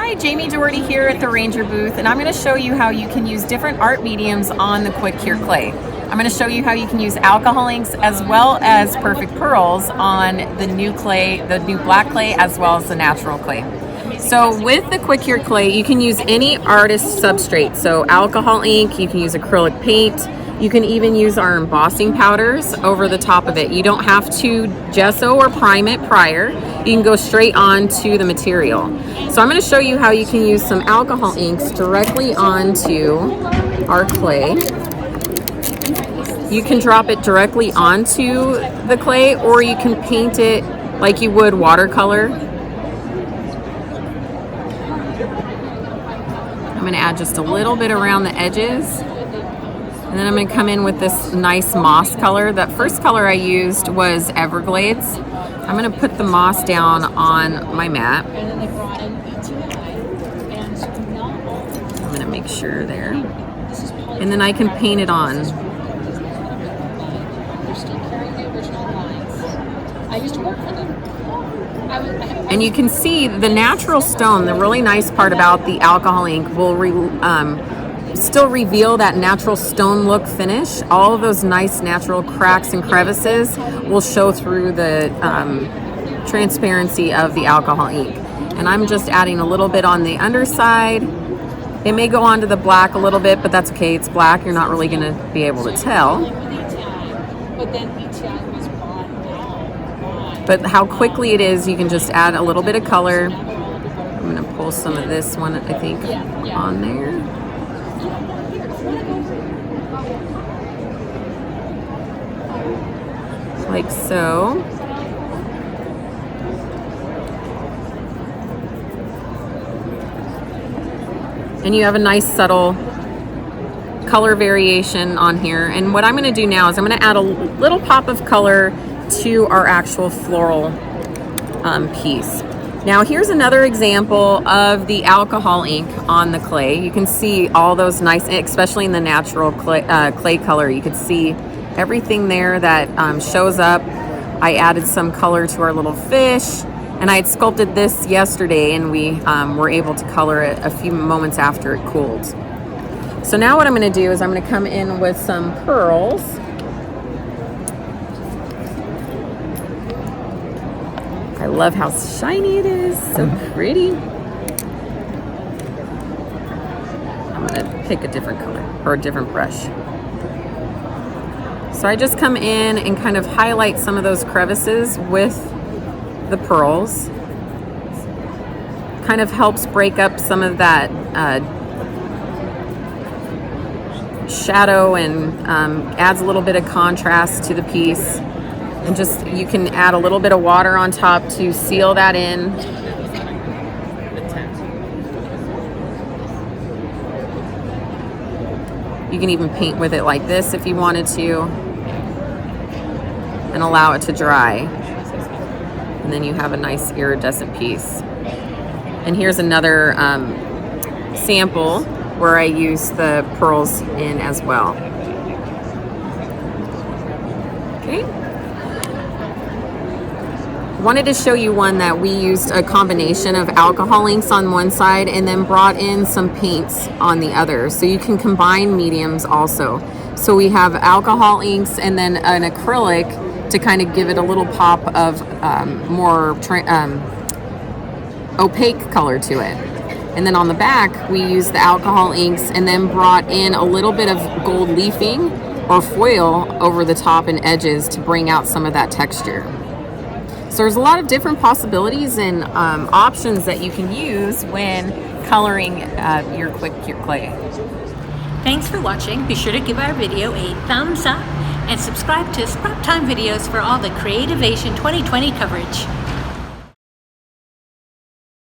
Hi, Jamie Doherty here at the Ranger booth, and I'm going to show you how you can use different art mediums on the QuickCure Clay. I'm going to show you how you can use alcohol inks as well as perfect pearls on the new clay, the new black clay, as well as the natural clay. So with the QuickCure Clay, you can use any artist substrate. So alcohol ink, you can use acrylic paint, you can even use our embossing powders over the top of it. You don't have to gesso or prime it prior. You can go straight on to the material. So I'm going to show you how you can use some alcohol inks directly onto our clay. You can drop it directly onto the clay, or you can paint it like you would watercolor. I'm going to add just a little bit around the edges. And then I'm going to come in with this nice moss color. That first color I used was Everglades. I'm going to put the moss down on my mat. I'm going to make sure there. And then I can paint it on. And you can see the natural stone, the really nice part about the alcohol ink will still reveal that natural stone look finish. All of those nice natural cracks and crevices will show through the transparency of the alcohol ink. And I'm just adding a little bit on the underside. It may go onto the black a little bit, but that's okay, it's black. You're not really gonna be able to tell. But how quickly it is, you can just add a little bit of color. I'm gonna pull some of this one, I think, on there. Like so. And you have a nice subtle color variation on here. And what I'm going to do now is I'm going to add a little pop of color to our actual floral piece. Now here's another example of the alcohol ink on the clay. You can see all those nice, especially in the natural clay color, you can see everything there that shows up. I added some color to our little fish, and I had sculpted this yesterday, and we were able to color it a few moments after it cooled. So now what I'm going to do is I'm going to come in with some pearls. I love how shiny it is, so pretty. I'm going to pick a different color or a different brush. So I just come in and kind of highlight some of those crevices with the pearls. Kind of helps break up some of that shadow and adds a little bit of contrast to the piece. And just, you can add a little bit of water on top to seal that in. You can even paint with it like this if you wanted to, and allow it to dry. And then you have a nice iridescent piece. And here's another sample where I use the pearls in as well. Okay. Wanted to show you one that we used a combination of alcohol inks on one side and then brought in some paints on the other. So you can combine mediums also. So we have alcohol inks and then an acrylic to kind of give it a little pop of more opaque color to it. And then on the back, we used the alcohol inks and then brought in a little bit of gold leafing or foil over the top and edges to bring out some of that texture. So there's a lot of different possibilities and options that you can use when coloring your QuickCure Clay. Thanks for watching. Be sure to give our video a thumbs up and subscribe to Scrap Time videos for all the Creativation 2020 coverage.